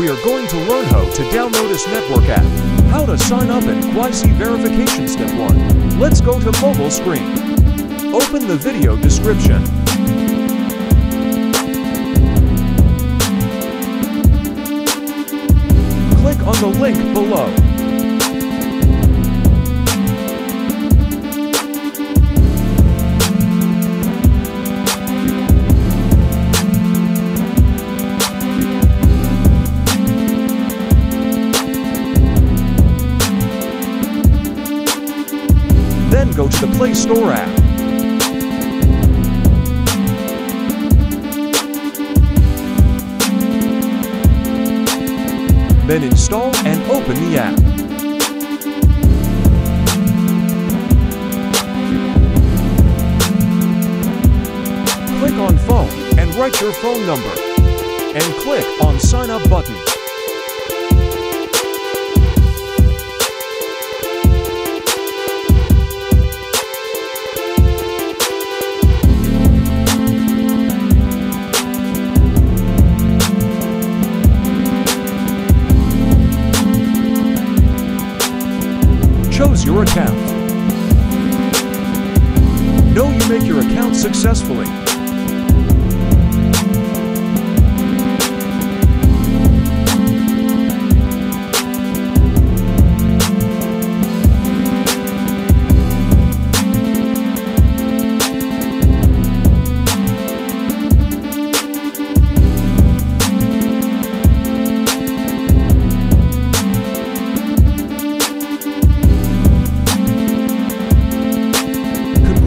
we are going to learn how to download this network app, how to sign up and KYC verification step 1. Let's go to mobile screen. Open the video description. Click on the link below. Then go to the Play Store app. Then install and open the app. Click on Phone and write your phone number. And click on Sign Up button. Choose your account. Know you make your account successfully.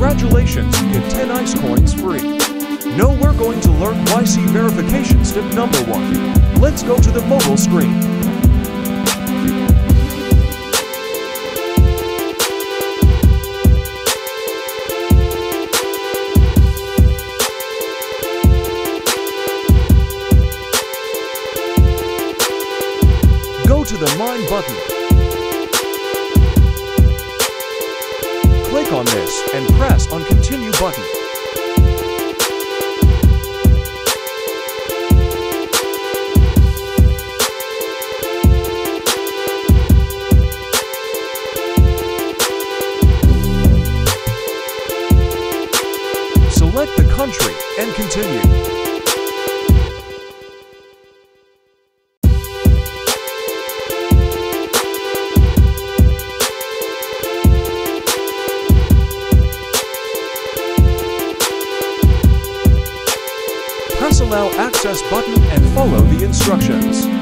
Congratulations, you get 10 ICE coins free. Now we're going to learn KYC verification step number 1. Let's go to the mobile screen. Go to the Mine button. Click on this and press on Continue button. Select the country and continue. Press Allow Access button and follow the instructions.